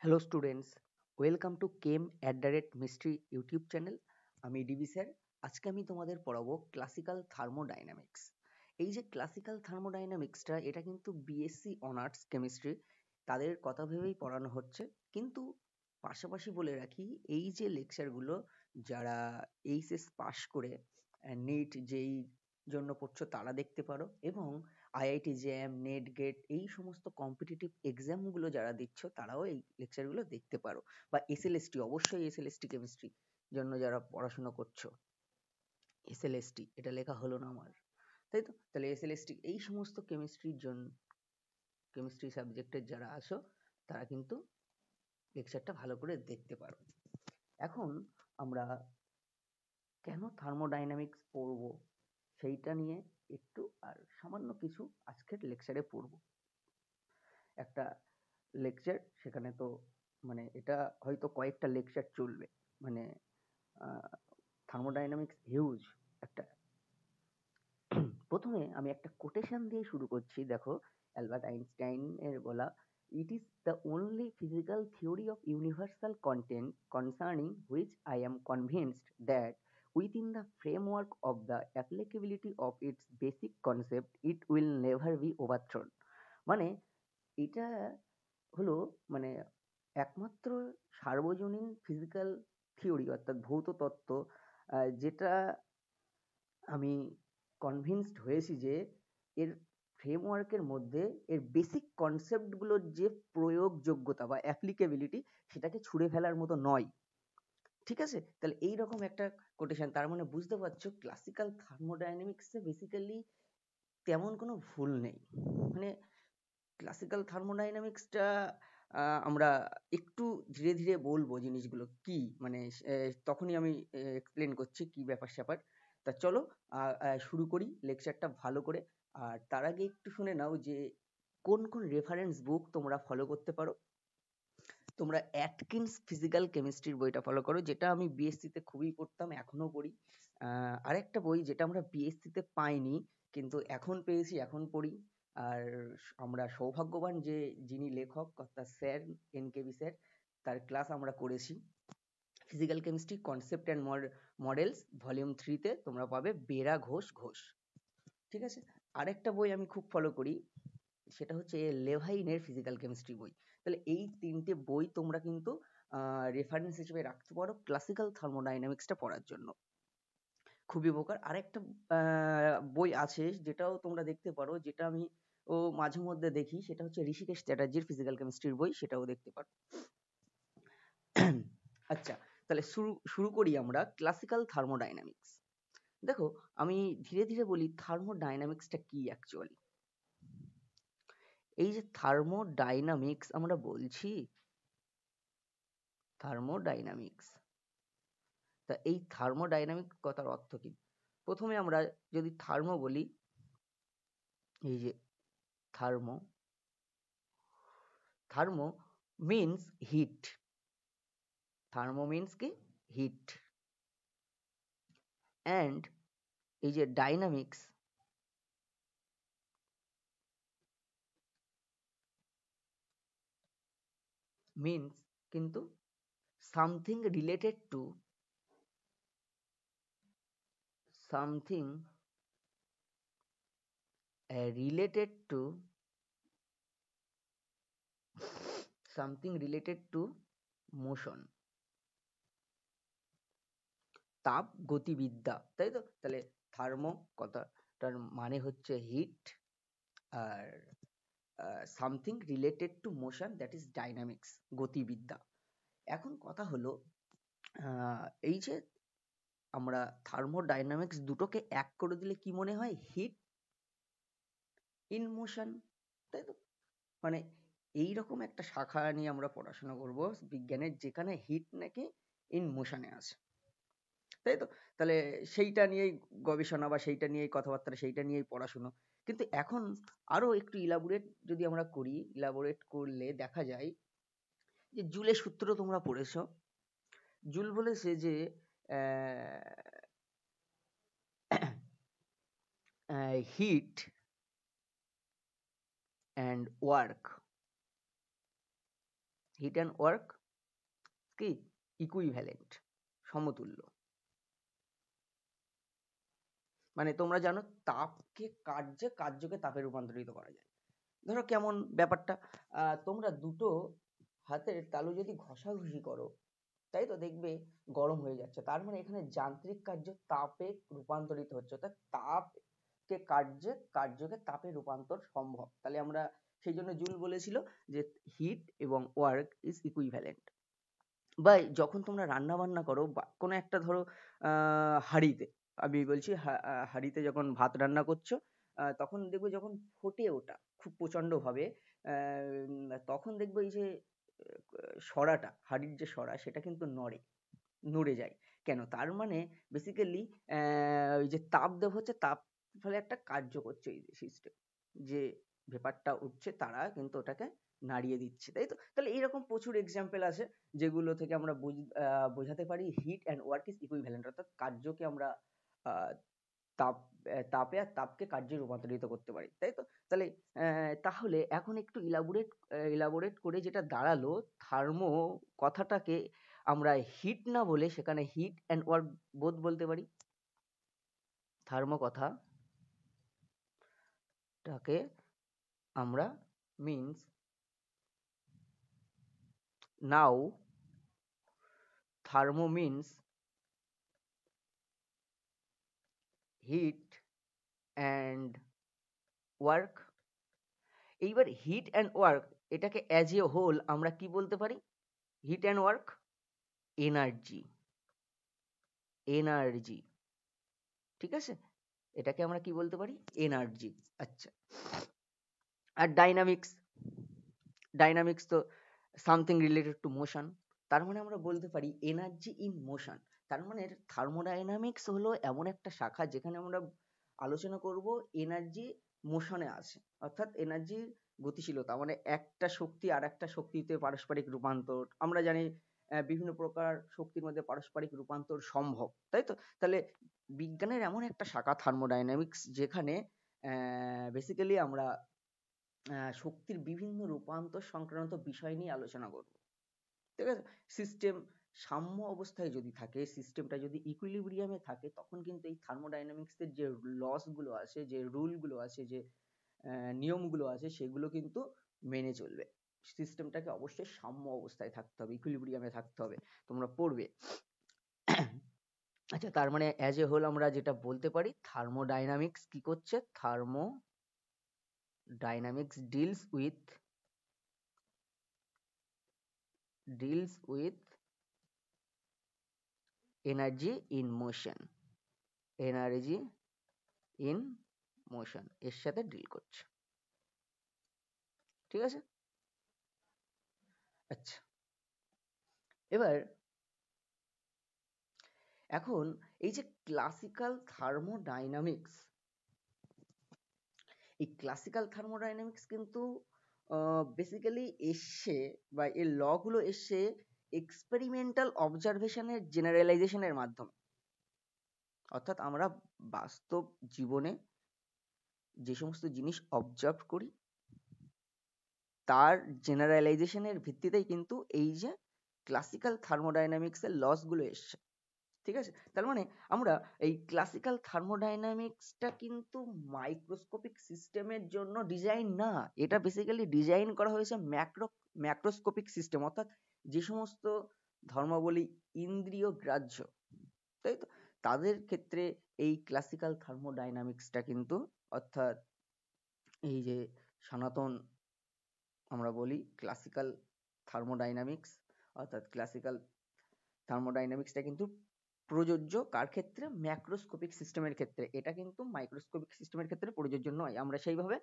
Hello students, welcome to chemistry YouTube channel. আমি DB sir. আজকে আমি তোমাদের পড়াবো ক্লাসিক্যাল থার্মোডাইনামিক্স। এই যে ক্লাসিক্যাল থার্মোডাইনামিক্সটা, এটা কিন্তু বিএসসি অনার্স কেমিস্ট্রি তাদের কথা ভেবেই পড়ানো হচ্ছে। কিন্তু পাশাপাশি বলে রাখি, এই যে লেকচারগুলো যারা এইচএস পাশ করে নিট যেই জন্য পড়ছো তারা দেখতে পারো, এবং আইআইটি জ্যাম, নেট গেট এই সমস্ত কম্পিটিটিভ এক্সামগুলো যারা দিচ্ছ তারাও এই লেকচারগুলো দেখতে পারো। বা এসএলএসটি, অবশ্যই এসএলএসটি কেমিস্ট্রি জন্য যারা পড়াশোনা করছো, এসএলএসটি এটা লেখা হলো না আমার, তাই তো? তাহলে এসএলএসটি এই সমস্ত কেমিস্ট্রির জন্য, কেমিস্ট্রি সাবজেক্টের যারা আসো তারা কিন্তু লেকচারটা ভালো করে দেখতে পারো। এখন আমরা কেন থার্মোডাইনামিক্স পড়বো সেইটা নিয়ে একটু আর সামান্য কিছু আজকের লেকচারে পড়বো। একটা লেকচার, সেখানে তো মানে এটা হয়তো কয়েকটা লেকচার চলবে, মানে থার্মোডাইনামিক্স হিউজ একটা। প্রথমে আমি একটা কোটেশন দিয়ে শুরু করছি, দেখো। অ্যালবার্ট আইনস্টাইন এর বলা, it is the only physical theory of universal content concerning which I am convinced that within the framework of the applicability of its basic concept it will never be overthrown। মানে এটা হলো মানে একমাত্র সার্বজনীন physical theory অর্থাৎ ভৌত তত্ত্ব, যেটা আমি কনভিন্সড হয়েছি যে এর ফ্রেমওয়ার্কের মধ্যে এর বেসিক কনসেপ্টগুলোর যে প্রয়োগযোগ্যতা বা অ্যাপ্লিকেবিলিটি সেটাকে ছুঁড়ে ফেলার মতো নয়। ঠিক আছে? তাহলে এইরকম একটা কোটেশন, তার মানে বুঝতে পারছো ক্লাসিক্যাল থার্মোডাইনামিক্সে বেসিক্যালি তেমন কোনো ভুল নেই। মানে ক্লাসিক্যাল থার্মোডাইনামিক্সটা আমরা একটু ধীরে ধীরে বলবো জিনিসগুলো কি, মানে তখনই আমি এক্সপ্লেন করছি কি ব্যাপার স্যাপার। তা চলো শুরু করি লেকচারটা ভালো করে। আর তার আগে একটু শুনে নাও যে কোন কোন রেফারেন্স বুক তোমরা ফলো করতে পারো। তোমরা অ্যাটকিন্স ফিজিক্যাল কেমিস্ট্রির বইটা ফলো করো, যেটা আমি বিএসসি তে খুবই পড়তাম, এখনো পড়ি। আরেকটা বই যেটা আমরা বিএসসি তে পাইনি কিন্তু এখন পেয়েছি, এখন পড়ি। আর আমরা সৌভাগ্যবান যে যিনি লেখক অর্থাৎ স্যার এনকেবি স্যার, তার ক্লাস আমরা করেছি। Physical chemistry concept and models volume 3 তে তোমরা পাবে বেরা ঘোষ ঘোষ। ঠিক আছে? আরেকটা বই আমি খুব ফলো করি, সেটা হচ্ছে লেভাইনের ফিজিক্যাল কেমিস্ট্রি বই। তাহলে এই তিনটে বই তোমরা কিন্তু রেফারেন্স হিসেবে রাখতে পারো ক্লাসিক্যাল থার্মোডাইনামিক্সটা পড়ার জন্য। খুবই উপকার। আরেকটা বই আছে যেটাও তোমরা দেখতে পারো, যেটা আমি মাঝে মধ্যে দেখি, সেটা হচ্ছে ঋষিকেশ চ্যাটার্জির ফিজিক্যাল কেমিস্ট্রির বই, সেটাও দেখতে পারো। আচ্ছা, তাহলে শুরু শুরু করি আমরা ক্লাসিক্যাল থার্মোডাইনামিক্স। দেখো, আমি ধীরে ধীরে বলি থার্মোডাইনামিক্সটা কি অ্যাকচুয়ালি। এই যে থার্মোডাইনামিক্স আমরা বলছি, থার্মোডাইনামিক্স, তা এই থার্মোডাইনামিক কথার অর্থ কি? প্রথমে আমরা যদি থার্মো বলি, এই যে thermo, thermo means heat. Thermo means কি? হিট। অ্যান্ড এই যে ডাইনামিক্স, মিন্স কিন্তু something related to, something related to, something related to motion, তাপ গতিবিদ্যা, তাই তো? তাহলে থার্মো কথাটার মানে হচ্ছে হিট, আর something related to motion, that is dynamics, গতিবিদ্যা। এখন কথা হলো, এই যে আমরা থার্মোডাইনামিক্স দুটোকে এক করে দিলে কি মনে হয়? হিট ইন মোশন, তাই তো? মানে এইরকম একটা শাখা নিয়ে আমরা পড়াশোনা করব বিজ্ঞানের, যেখানে হিট নাকি ইন মোশনে আছে, তাই তো? তাহলে সেইটা নিয়েই গবেষণা বা সেইটা নিয়েই কথাবার্তা, সেইটা নিয়েই পড়াশুনো। কিন্তু এখন আরো একটু ইলাবোরেট যদি আমরা করি, ইলাবোরেট করলে দেখা যায় যে জুলের সূত্র তোমরা পড়েছো। জুল বলেছে যে heat and work heat and work কি ইকুইভ্যালেন্ট, সমতুল্য। মানে তোমরা জানো তাপকে কার্যে, কার্যকে তাপে রূপান্তরিত করা যায়। ধরো কেমন ব্যাপারটা, তোমরা দুটো হাতের তালু যদি ঘষাঘষি করো, তাই তো দেখবে গরম হয়ে যাচ্ছে, তার মানে এখানে যান্ত্রিক কার্য তাপে রূপান্তরিত হচ্ছে, অর্থাৎ তাপকে কার্যে, কার্যকে তাপে রূপান্তর সম্ভব। তাহলে আমরা সেই জন্য জুল বলেছিল যে হিট এবং ওয়ার্ক ইজ ইকুইভ্যালেন্ট। বা যখন তোমরা রান্না বান্না করো বা কোনো একটা ধরো হাঁড়িতে, আমি বলছি হাঁড়িতে যখন ভাত রান্না করছো, তখন দেখবে যখন ফোটে ওটা খুব প্রচন্ড ভাবে, তখন দেখবে এই যে সরাটা, হাঁড়ির যে সরা সেটা কিন্তু নড়ে যায়। কেন? তার মানে বেসিক্যালি ওই যে তাপ দেওয়া হচ্ছে, তাপ ফলে একটা কার্য করছে এই সিস্টেম, যে ব্যাপারটা উঠছে তারা কিন্তু ওটাকে নাড়িয়ে দিচ্ছে, তাই তো? তাহলে এইরকম প্রচুর এক্সাম্পল আছে যেগুলো থেকে আমরা বোঝাতে পারি heat and work is equivalent, অর্থাৎ কার্যকে আমরা আহ, তাপ তাপে আর তাপকে কার্যে রূপান্তরিত করতে পারি, তাই তো? তাহলে তাহলে এখন একটু ইলাবোরেট করে যেটা দাঁড়ালো, থার্মো কথাটাকে আমরা হিট না বলে সেখানে হিট অ্যান্ড ওয়ার্ক বোথ বলতে পারি। থার্মো কথাটাকে আমরা মিন্স নাও, thermo means heat and work. এইবার হিট অ্যান্ড ওয়ার্ক এটাকে অ্যাজ এ হোল আমরা কি বলতে পারি? Heat and work energy, energy, ঠিক আছে? এটাকে আমরা কি বলতে পারি? এনার্জি। আচ্ছা, আর ডাইনামিক্স, ডাইনামিক্স তো সামথিং রিলেটেড টু মোশন, তার মানে আমরা বলতে পারি এনার্জি ইন মোশন। তার মানে থার্মোডাইনামিক্স হলো এমন একটা শাখা যেখানে আমরা আলোচনা করব এনার্জি মোশনে আছে, অর্থাৎ এনার্জি গতিশীলতা, মানে একটা শক্তি আর একটা শক্তিতে পারস্পরিক রূপান্তর। আমরা জানি বিভিন্ন প্রকার শক্তির মধ্যে পারস্পরিক রূপান্তর সম্ভব, তাই তো? তাহলে বিজ্ঞানের এমন একটা শাখা থার্মোডাইনামিক্স যেখানে বেসিক্যালি আমরা শক্তির বিভিন্ন রূপান্তর সংক্রান্ত বিষয় নিয়ে আলোচনা করব, ঠিক আছে? সিস্টেম সাম্য অবস্থায় যদি থাকে, সিস্টেমটা যদি ইকুইলিব্রিয়ামে থাকে, তখন কিন্তু এই থার্মোডাইনামিক্সের যে লস গুলো আছে, যে রুল গুলো আছে, যে নিয়মগুলো আছে, সেগুলো কিন্তু মেনে চলবে। সিস্টেমটাকে অবশ্যই সাম্য অবস্থায় থাকতে হবে, ইকুইলিব্রিয়ামে থাকতে হবে, তোমরা পড়বে। আচ্ছা, তার মানে অ্যাজ এ হোল আমরা যেটা বলতে পারি, থার্মোডাইনামিক্স কি করছে? Thermodynamics deals with energy in motion, energy in motion এর সাথে ডিল করছে, ঠিক আছে? আচ্ছা, এবার এখন এই যে ক্লাসিক্যাল থার্মোডাইনামিক্স, এই ক্লাসিক্যাল থার্মোডাইনামিক্স কিন্তু বেসিক্যালি এসছে, বা এর ল গুলো এসছে এক্সপেরিমেন্টাল অবজারভেশনের জেনারেলাইজেশনের মাধ্যমে। অর্থাৎ আমরা বাস্তব জীবনে যে সমস্ত জিনিস অবজার্ভ করি তার জেনারেলাইজেশনের ভিত্তিতেই কিন্তু এই যে ক্লাসিক্যাল থার্মোডাইনামিক্সের লস গুলো এসছে, ঠিক আছে? তার মানে আমরা এই ক্লাসিক্যাল থার্মোডাইনামিক্সটা কিন্তু মাইক্রোস্কোপিক সিস্টেমের জন্য ডিজাইন না, এটা বেসিক্যালি ডিজাইন করা হয়েছে ম্যাক্রোস্কোপিক সিস্টেম, অর্থাৎ যে সমস্ত ধর্মাবলী ইন্দ্রিয় গ্রাহ্য, তাই তো? তাদের ক্ষেত্রে এই ক্লাসিক্যাল থার্মোডাইনামিক্সটা কিন্তু, অর্থাৎ এই যে সনাতন আমরা বলি ক্লাসিক্যাল থার্মোডাইনামিক্স, অর্থাৎ ক্লাসিক্যাল থার্মোডাইনামিক্সটা কিন্তু প্রযোজ্য কার ক্ষেত্রে? ম্যাক্রোস্কোপিক সিস্টেমের ক্ষেত্রে। এটা কিন্তু মাইক্রোস্কোপিক সিস্টেমের ক্ষেত্রে প্রযোজ্য নয়। আমরা সেইভাবে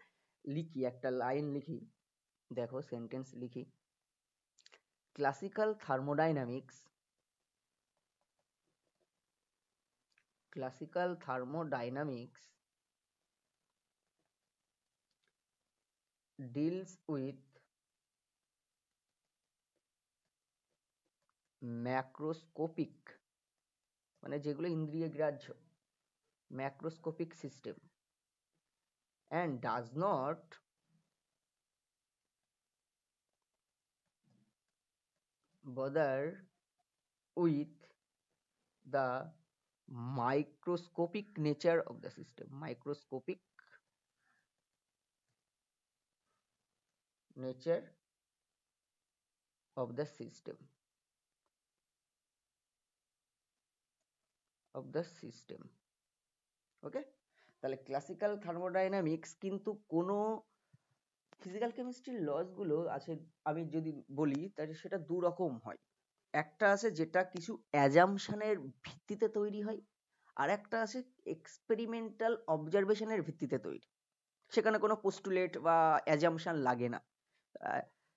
লিখি, একটা লাইন লিখি, দেখো সেন্টেন্স লিখি, classical thermodynamics, classical thermodynamics deals with macroscopic, মানে যেগুলো ইন্দ্রিয় গ্রাহ্য, macroscopic system, and does not bother with the microscopic nature of the system. Microscopic nature of the system. Of the system. ওকে, তাহলে ক্লাসিক্যাল থার্মোডাইনামিক্স কিন্তু কোনো physical কেমিস্ট্রির loss গুলো আছে, আমি যদি বলি তাহলে সেটা দু রকম হয়। একটা আছে যেটা কিছু অ্যাজাম্পশনের ভিত্তিতে তৈরি হয়, আর একটা আছে এক্সপেরিমেন্টাল অবজারভেশনের ভিত্তিতে তৈরি, সেখানে কোনো পোস্টুলেট বা অ্যাজাম্পশন লাগে না।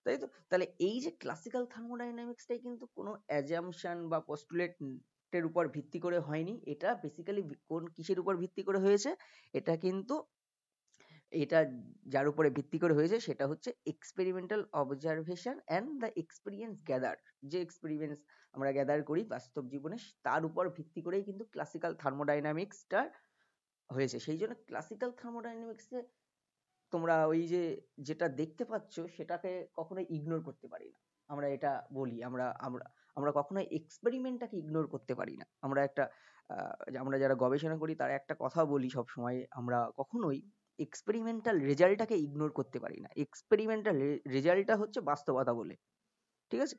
তাই তো, তাহলে এই যে ক্লাসিক্যাল থার্মোডাইনামিক্সটাই কিন্তু কোনো অ্যাজাম্পশন বা পোস্টুলেটের উপর ভিত্তি করে হয়নি। এটা বেসিক্যালি কোন কিসের উপর ভিত্তি করে হয়েছে? এটা কিন্তু এটা যার উপরে ভিত্তি করে হয়েছে সেটা হচ্ছে experimental observation and the experience gather. যে এক্সপিরিয়েন্স আমরা গ্যাদার করি বাস্তব জীবনে, তার উপর ভিত্তি করেই কিন্তু ক্লাসিক্যাল থার্মোডাইনামিক্সটা হয়েছে। সেই জন্য ক্লাসিক্যাল থার্মোডাইনামিক্সে তোমরা ওই যে যেটা দেখতে পাচ্ছ সেটাকে কখনোই ইগনোর করতে পারি না। আমরা এটা বলি, আমরা আমরা আমরা কখনোই এক্সপেরিমেন্টটাকে ইগনোর করতে পারি না। আমরা একটা আমরা যারা গবেষণা করি তারা একটা কথা বলি সব সময়, আমরা কখনোই এক্সপেরিমেন্টাল রেজাল্টটাকে ইগনোর করতে পারি না। এক্সপেরিমেন্টাল রেজাল্টটা হচ্ছে বাস্তবতা বলে, ঠিক আছে?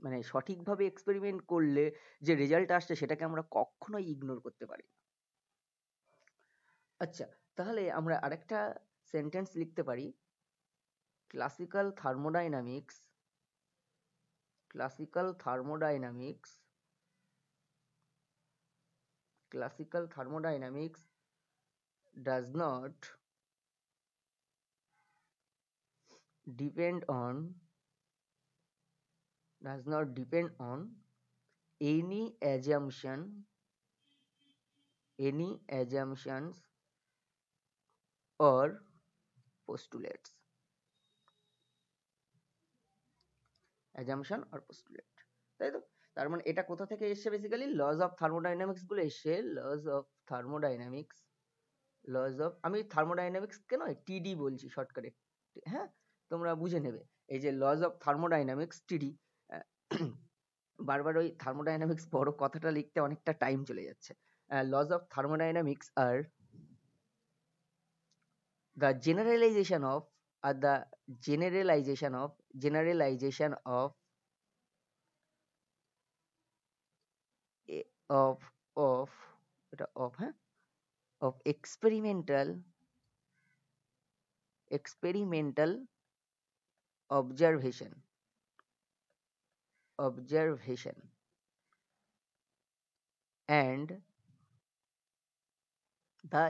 মানে সঠিকভাবে এক্সপেরিমেন্ট করলে যে রেজাল্ট আসছে সেটাকে আমরা কখনোই ইগনোর করতে পারি না। আচ্ছা, তাহলে আমরা আরেকটা সেন্টেন্স লিখতে পারি, classical thermodynamics classical thermodynamics does not depend on any assumptions or postulates. assumption or postulate, তাই তো? তার মানে এটা কোথা থেকে এসেছে? বেসিক্যালি লজ অফ থার্মোডাইনামিক্স গুলো এসে, লজ অফ আমি থার্মোডাইনামিক্স কেন টিডি বলছি শর্টকাটে, হ্যাঁ, তোমরা বুঝে নেবে। এই যে লজ অফ থার্মোডাইনামিক্স টিডি, বারবার ওই থার্মোডাইনামিক্স বড় কথাটা লিখতে অনেকটা টাইম চলে যাচ্ছে। লজ অফ থার্মোডাইনামিক্স আর the generalization of generalization of of এটা of হ্যাঁ of experimental observation and the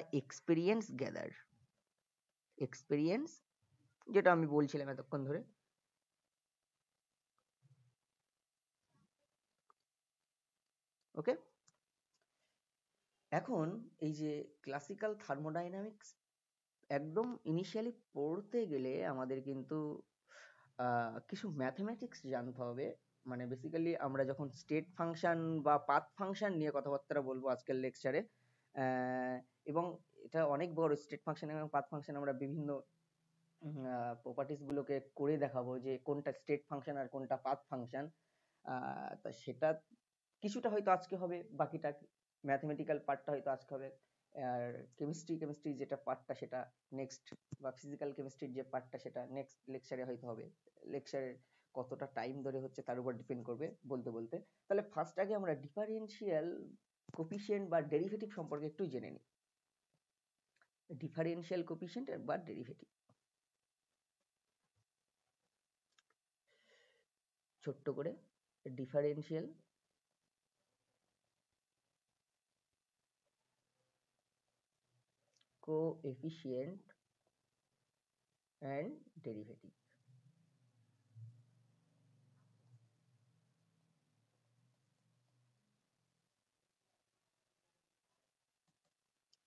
experience যেটা আমি বলছিলাম এতক্ষণ ধরে। ওকে, এখন এই যে ক্লাসিক্যাল থার্মোডাইনামিক্স একদম ইনিশিয়ালি পড়তে গেলে আমাদের কিন্তু কিছু ম্যাথমেটিক্স জানতে হবে। মানে বেসিক্যালি আমরা যখন স্টেট ফাংশন বা পাথ ফাংশন নিয়ে কথাবার্তা বলবো আজকের লেকচারে, এবং এটা অনেক বড়। স্টেট ফাংশন এবং পাথ ফাংশন আমরা বিভিন্ন প্রপার্টিস গুলোকে করে দেখাবো যে কোনটা স্টেট ফাংশন আর কোনটা পাথ ফাংশন। তা সেটা কিছুটা হয়তো আজকে হবে, বাকিটা ম্যাথমেটিক্যাল পার্টটা হয়তো আজকে হবে, আর কেমিস্ট্রি যেটা পার্টটা সেটা নেক্সট, বা ফিজিক্যাল কেমিস্ট্রির যে পার্টটা সেটা নেক্সট লেকচারে হয়তো হবে। লেকচারের কতটা টাইম ধরে হচ্ছে তার উপর ডিপেন্ড করবে বলতে বলতে। তাহলে ফার্স্ট আগে আমরা ডিফারেনশিয়াল কোফিশিয়েন্ট বা ডেরিভেটিভ সম্পর্কে একটু জেনে নিই। ডিফারেনশিয়াল কোফিশিয়েন্ট বা ডেরিভেটিভ, ছোট্ট করে ডিফারেনশিয়াল কোএফিশিয়েন্ট and derivative।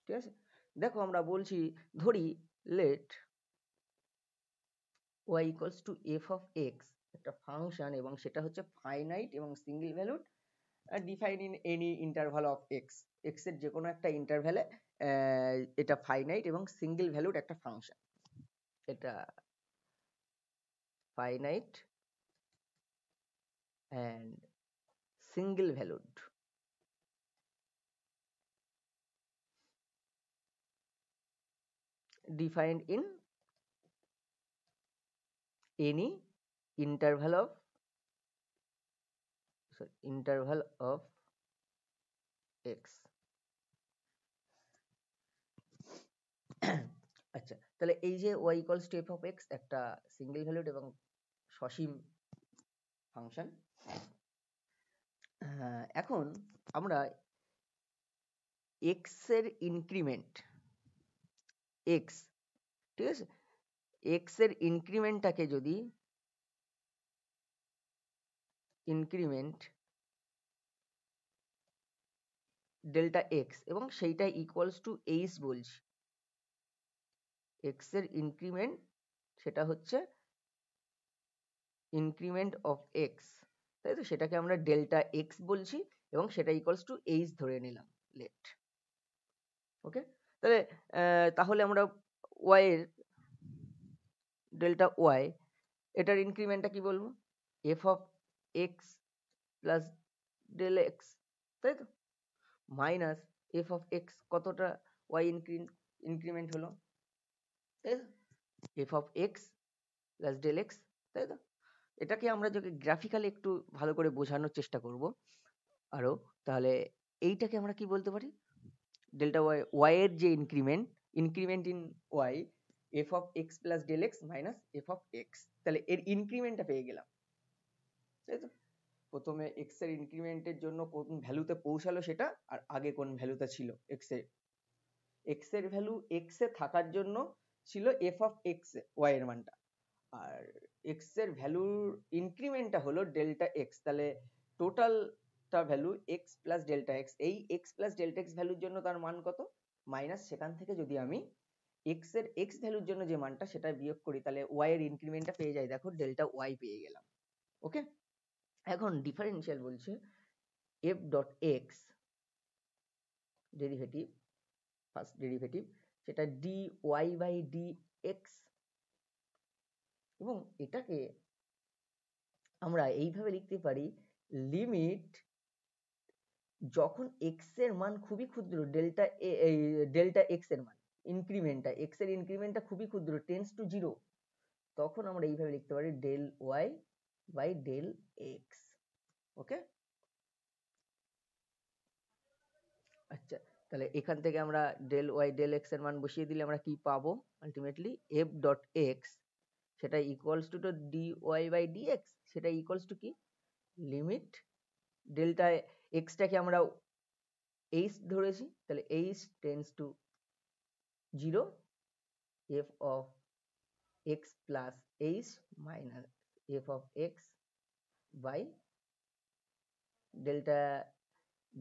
ঠিক আছে, দেখো আমরা বলছি, ধরি let y equals to f of x একটা ফাংশন, এবং সেটা হচ্ছে ফাইনাইট এবং single valued, define in any interval of x. X এর যে কোনো একটা ইন্টারভ্যালে এটা ফাইনাইট এবং সিঙ্গেল ভ্যালুড একটা ফাংশন। এটা finite and single valued. Defined in any interval of x. আচ্ছা, তাহলে এই যে y equals to f of x একটা সিঙ্গেল ভ্যালুড এবং সসীম ফাংশন। এখন আমরা x এর ইনক্রিমেন্ট x, ঠিক আছে, x এর ইনক্রিমেন্টটাকে যদি ইনক্রিমেন্ট ডেল্টা এক্স এবং সেইটা ইকুয়ালস টু এইচ বলছি, এক্স এর ইনক্রিমেন্ট সেটা হচ্ছে ইনক্রিমেন্ট অফ এক্স, তাই তো, সেটাকে আমরা ডেল্টা এক্স বলছি এবং সেটা ইকুয়ালস টু এইচ ধরে নিলাম, লেট। ওকে, তাহলে আমরা ওয়াই এর ডেল্টা ওয়াই এটার ইনক্রিমেন্টটা কি বলবো, f of x plus del x, তাই তো, মাইনাস এফ অফ এক্স কতটা ওয়াই ইনক্রিমেন্ট হলো, তাই তো, f of x plus del x, তাই তো। এটাকে আমরা যদি গ্রাফিক্যালি একটু ভালো করে বোঝানোর চেষ্টা করব আরো, তাহলে এইটাকে আমরা কি বলতে পারি, ডেল্টা ওয়াই, ওয়াই এর যে increment in y, f of x plus del x minus f of x, তাহলে এর ইনক্রিমেন্টটা পেয়ে গেলাম, তাই তো। প্রথমে এক্স এর ইনক্রিমেন্টের জন্য কোন ভ্যালুতে পৌঁছালো সেটা, আর আগে কোন ভ্যালুতে ছিল এক্স এর ভ্যালু এক্স এ থাকার জন্য ছিল এফ অফ এক্স ওয়াই এর মানটা, আর এক্স এর ভ্যালুর ইনক্রিমেন্টটা হলো ডেল্টা এক্স, তাহলে টোটালটা value x plus delta x, এই এক্স প্লাস ডেল্টা এক্স ভ্যালুর জন্য তার মান কত, মাইনাস, সেখান থেকে যদি আমি এক্স এর এক্স ভ্যালুর জন্য যে মানটা সেটা বিয়োগ করি, তাহলে ওয়াই এর ইনক্রিমেন্টটা পেয়ে যাই, দেখো ডেল্টা ওয়াই পেয়ে গেলাম। ওকে, এখন ডিফারেনশিয়াল বলছে f dot x derivative, first derivative, সেটা d y by d x, এবং এটাকে আমরা এইভাবে লিখতে পারি, লিমিট যখন এক্স এর মান খুবই ক্ষুদ্র, ডেল্টা এক্স এর মান ইনক্রিমেন্টটা, এক্স এর ইনক্রিমেন্টটা খুবই ক্ষুদ্র, টেন্স টু জিরো, তখন আমরা এইভাবে লিখতে পারি del y by del x. Okay, আচ্ছা, তাহলে এখান থেকে আমরা ডেল ওয়াই ডেল এক্স এর মান বসিয়ে দিলে আমরা কি পাবো, আলটিমেটলি এফ ডট এক্স সেটা equals to d y by d x, সেটা ইকুয়ালস টু কি, লিমিট ডেল্টা এক্সটাকে আমরা এইচ ধরেছি, তাহলে h tends to zero, f of x plus h minus f of x by delta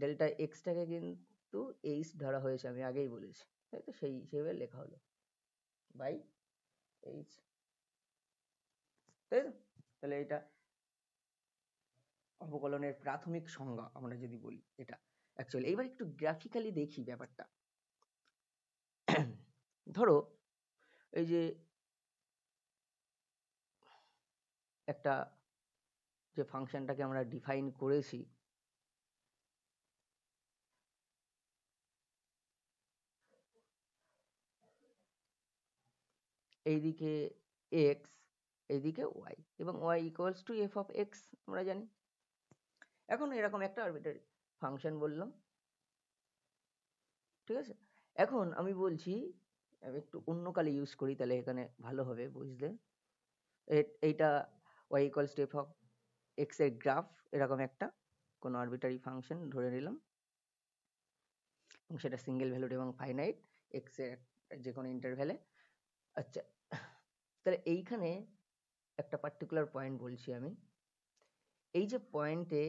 delta এক্সটাকে কিন্তু h ধরা হয়েছে, আমি আগেই বলেছি, তাই তো, সেই হিসেবে লেখা হলো বাই এইচ, তাই তো। তাহলে এটা অবকলনের প্রাথমিক সংজ্ঞা আমরা যদি বলি এটা অ্যাকচুয়ালি। এবার একটু গ্রাফিক্যালি দেখি ব্যাপারটা। ধরো এই যে একটা যে ফাংশনটাকে আমরা ডিফাইন করেছি, এইদিকে এক্স, এইদিকে ওয়াই, এবং y equals to f of x আমরা জানি। এখন এরকম একটা আরবিট্রারি ফাংশন বললাম, ঠিক আছে। এখন আমি বলছি, আমি একটু অন্য কালে ইউজ করি, তাহলে এখানে ভালো হবে বুঝতে। এইটা y equals to f of x এর গ্রাফ, এরকম একটা কোনো আরবিট্রারি ফাংশন ধরে নিলাম, এবং সেটা সিঙ্গেল ভ্যালুড এবং ফাইনাইট এক্স এর যে কোনো ইন্টারভ্যালে। আচ্ছা, তাহলে এইখানে একটা পার্টিকুলার পয়েন্ট বলছি আমি, এই যে পয়েন্টে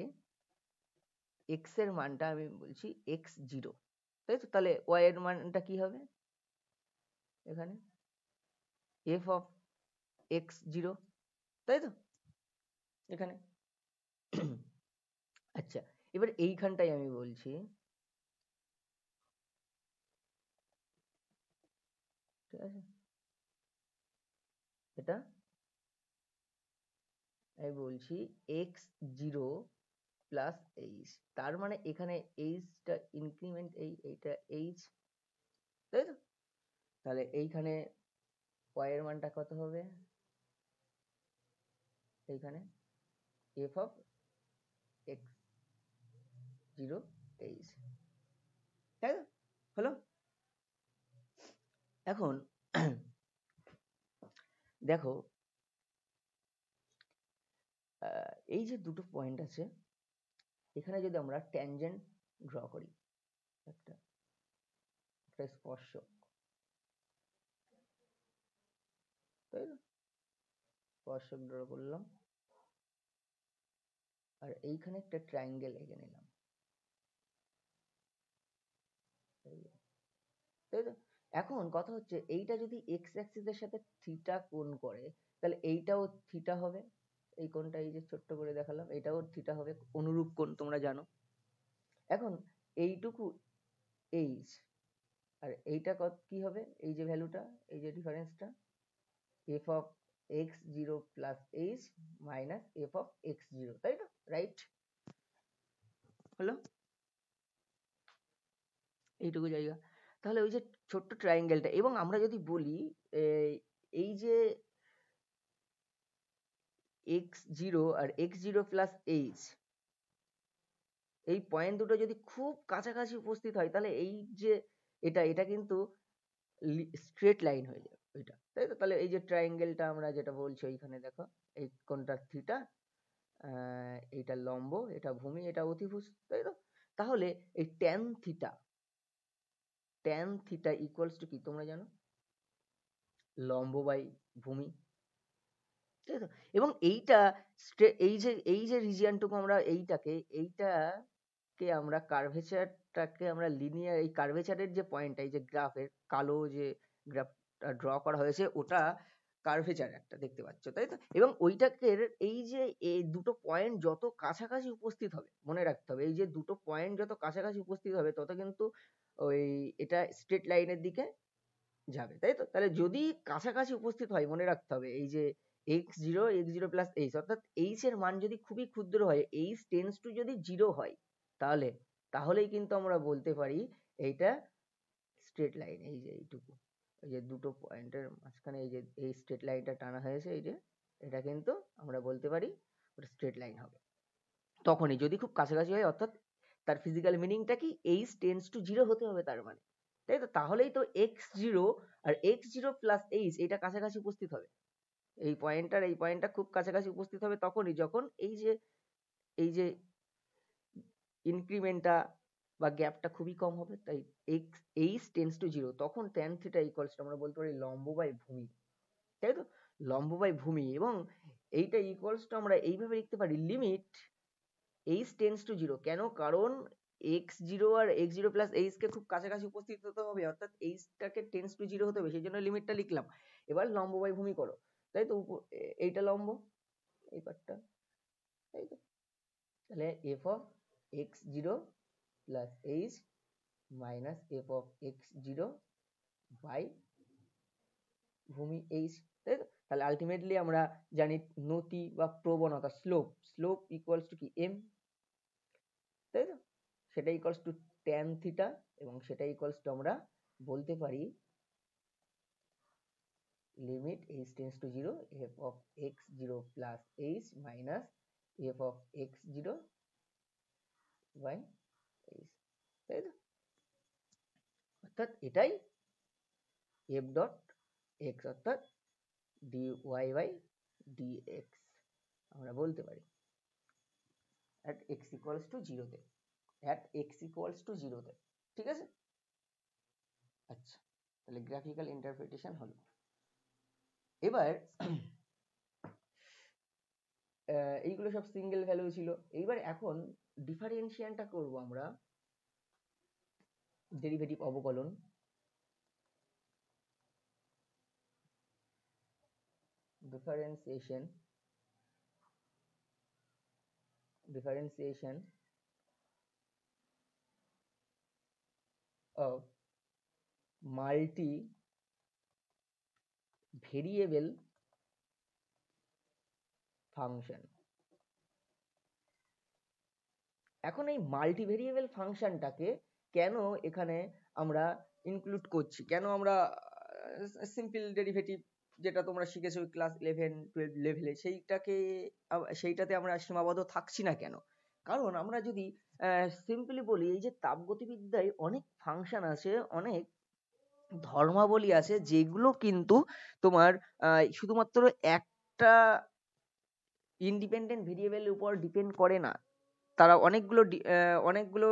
এক্স এর মানটা আমি বলছি এক্স জিরো, তাই তো, তাহলে ওয়াই এর মানটা কি হবে এখানে, এফ অফ এক্স জিরো, তাই তো, এখানে। আচ্ছা, এবার এইখানটাই আমি বলছি, ঠিক আছে, এটা আমি বলছি x0 প্লাস এইচ, তার মানে এখানে এইচটা ইনক্রিমেন্ট, এইটা এইচ, তাই তো? তাহলে এইখানে y এর মানটা কত হবে? এইখানে f অফ x0 এইচ, তাই তো? হলো? এখন দেখো এই যে দুটো পয়েন্ট আছে, এখানে যদি আমরা ট্যানজেন্ট ড্র করি, একটা একটা স্পর্শক, তাই তো? স্পর্শক ড্র করলাম, আর এইখানে একটা ট্রায়াঙ্গেল এঁকে নিলাম, তাই তো? এখন কথা হচ্ছে এইটা যদি এক্স অ্যাক্সিসের সাথে থিটা কোণ করে, তাহলে এইটাও থিটা হবে। এই কোণটা এই যে ছোট্ট করে দেখালাম, এটাও থিটা হবে, অনুরূপ কোণ তোমরা জানো। এখন এইটুকু এইচ, আর এইটা কত কি হবে? এই যে ভ্যালুটা, এই যে ডিফারেন্সটা, f of x0 plus h minus f of x0, তাই তো? রাইট? হলো? এইটুকু জায়গা। তাহলে ওই যে ছোট্ট ট্রায়াঙ্গেলটা, এবং আমরা যদি বলি এই যে x0 আর x0 প্লাস এইচ, এই পয়েন্ট দুটো যদি খুব কাছাকাছি উপস্থিত হয়, তাহলে এই যে এটা কিন্তু স্ট্রেট লাইন হয়ে যাবে ওইটা, তাই তো? তাহলে এই যে ট্রায়াঙ্গেলটা আমরা যেটা বলছি ওইখানে দেখো, এই কোণটা থিটা, এইটা লম্ব, এটা ভূমি, এটা অতিভুজ, তাই তো? তাহলে এই ট্যান থিটা ইকুয়ালস টু কি তোমরা জানো? লম্ব বাই ভূমি, তাই তো? এবং এইটা এই যে রিজিয়নটুকু আমরা এইটাকে আমরা কার্ভেচারটাকে আমরা লিনিয়ার, এই কার্ভেচারের যে পয়েন্টটা, এই যে গ্রাফের কালো যে গ্রাফটা ড্র করা হয়েছে, ওটা কার্ভেচার একটা দেখতে পাচ্ছ, তাই তো? এবং ওইটাকে এই যে এই দুটো পয়েন্ট যত কাছাকাছি উপস্থিত হবে, মনে রাখতে হবে, এই যে দুটো পয়েন্ট যত কাছাকাছি উপস্থিত হবে তত কিন্তু ওই এটা স্ট্রেট লাইনের দিকে যাবে, তাই তো? তাহলে যদি কাছাকাছি উপস্থিত হয়, মনে রাখতে হবে এই যে x0 প্লাস এইচ, অর্থাৎ এইচ এর মান যদি খুবই ক্ষুদ্র হয়, এইচ টেন্স টু যদি 0 হয়, তাহলে তাহলেই কিন্তু আমরা বলতে পারি এইটা স্ট্রেট লাইন। এই যে এইটুকু, এই যে দুটো পয়েন্টের মাঝখানে এই যে এই স্ট্রেট লাইনটা টানা হয়েছে, এই যে এটা কিন্তু আমরা বলতে পারি ওটা স্ট্রেট লাইন হবে তখনই যদি খুব কাছাকাছি হয়, অর্থাৎ তার ফিজিক্যাল মিনিংটা কি? এইচ টেন্স টু 0 হতে হবে তার মানে, তাই তো? তাহলেই তো x0 আর x0 প্লাস এইচ এটা কাছাকাছি উপস্থিত হবে, এই পয়েন্টটা খুব কাছাকাছি উপস্থিত হবে তখনই যখন এই যে ইনক্রিমেন্টটা বা গ্যাপটা খুবই কম হবে, তাই এইচ টেন্স টু 0, তখন ট্যান থিটা ইকুয়ালস টু আমরা বলতে পারি লম্ব বাই ভূমি, তাই তো? লম্ব বাই ভূমি, এবং এইটা ইকুয়ালস টু আমরা এইভাবে লিখতে পারি, লিমিট এইচ টেন্স টু 0। কেন? কারণ x0 আর x0 প্লাস এইচ কে খুব কাছাকাছি উপস্থিত হতে হবে, অর্থাৎ এইচটাকে টেন্স টু 0 হতে হবে, সেই জন্য লিমিটটা লিখলাম। এবার লম্ব বাই ভূমি করো, তাই তো? এইটা লম্ব, এই পার্টটা, তাই তো? তাহলে f of x0 plus h minus f of x0 by ভূমি এইচ, তাই তো? তাহলে আলটিমেটলি আমরা জানি নতি বা প্রবণতা, স্লোপ ইকুয়ালস টু কি? এম, তাই তো? সেটা ইকুয়ালস টু ট্যান থিটা, এবং সেটা ইকুয়ালস টু আমরা বলতে পারি limit h tends to 0 f of x0 plus h minus f of x0 by h, তাই তো? অর্থাৎ এটাই এফ ডট এক্স, অর্থাৎ dy বাই dx আমরা বলতে পারি at x equals to 0 তে, ঠিক আছে? আচ্ছা, তাহলে গ্রাফিক্যাল ইন্টারপ্রিটেশন হলো। এবার এইগুলো সব সিঙ্গেল ভ্যালু ছিল। এইবার এখন ডিফারেন্সিয়েশনটা করব আমরা, ডেরিভেটিভ অবকলন। differentiation of multi variable function. এখন এই মাল্টিভেরিয়েবল ফাংশনটাকে কেন এখানে আমরা ইনক্লুড করছি, কেন আমরা সিম্পল ডেরিভেটিভ যেটা তোমরা শিখেছো ক্লাস 11-12 লেভেলে সেইটাতে আমরা সীমাবদ্ধ থাকছি না কেন? কারণ আমরা যদি সিম্পলি বলি, এই যে তাপগতিবিদ্যায় অনেক ফাংশন আছে, অনেক ধর্মাবলী আছে, যেগুলো কিন্তু তোমার শুধুমাত্র একটা ইন্ডিপেন্ডেন্ট ভেরিয়েবলের উপর ডিপেন্ড করে না, তারা অনেকগুলো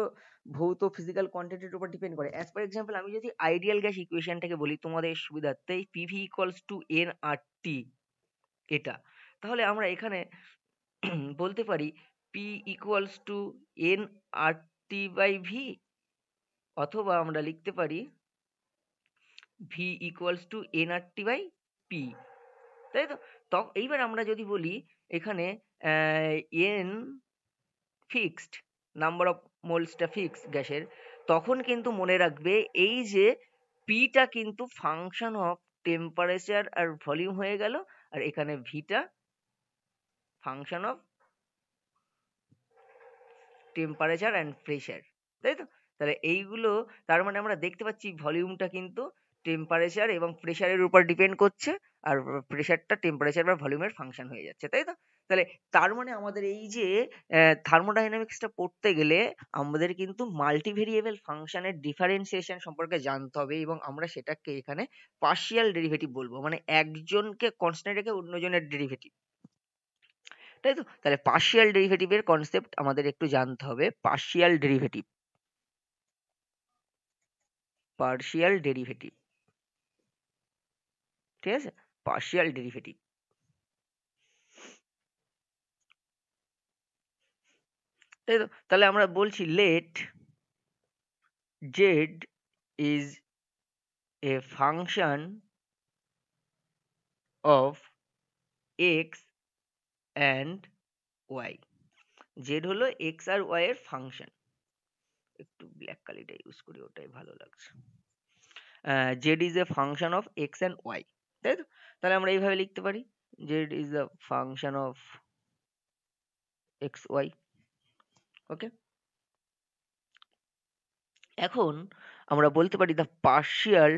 ভৌত ফিজিক্যাল কোয়ান্টিটির উপর ডিপেন্ড করে। অ্যাজ ফর এক্সাম্পল, আমি যদি আইডিয়াল গ্যাস ইকুয়েশনটাকে বলি তোমাদের সুবিধার্থে, PV equals to n r t, এটা তাহলে আমরা এখানে বলতে পারি p equals to n r t by v, অথবা আমরা লিখতে পারি v equals to n r t by p, তাই তো? এইবার আমরা যদি বলি এখানে এন ফিক্সড, নাম্বার অফ মোলসটা ফিক্সড গ্যাসের, তখন কিন্তু মনে রাখবে এই যে পিটা কিন্তু ফাংশন অফ টেম্পারেচার আর ভলিউম হয়ে গেল, আর এখানে ভিটা function of temperature and pressure, তাই তো? তাহলে এইগুলো, তার মানে আমরা দেখতে পাচ্ছি ভলিউমটা কিন্তু টেম্পারেচার এবং প্রেশারের উপর ডিপেন্ড করছে, আর প্রেশারটা টেম্পারেচার বা ভলিউমের ফাংশন হয়ে যাচ্ছে, তাই তো? তাহলে তার মানে আমাদের এই যে থার্মোডাইনামিক্সটা পড়তে গেলে আমাদের কিন্তু মাল্টিভেরিয়েবল ফাংশনের ডিফারেন্সিয়েশন সম্পর্কে জানতে হবে, এবং আমরা সেটাকে এখানে পার্শিয়াল ডেরিভেটিভ বলবো, মানে একজনকে কনস্ট্যান্ট রেখে অন্যজনের ডেরিভেটিভ, তাই তো? তাহলে পার্শিয়াল ডেরিভেটিভের কনসেপ্ট আমাদের একটু জানতে হবে। পার্শিয়াল ডেরিভেটিভ, পার্শিয়াল ডেরিভেটিভ, ঠিক আছে? পার্শিয়াল ডেরিভেটিভ, তাই তো? তাহলে আমরা বলছি let z is a function of x and y. Z হলো এক্স আর ওয়াই এর ফাংশন। একটু ব্ল্যাক কালিটা ইউজ করি, ওটাই ভালো লাগছে। Z is a function of x and Y, তাই তো? তাহলে আমরা এইভাবে লিখতে পারি, z is the function of x y. Okay, এখন আমরা বলতে পারি the partial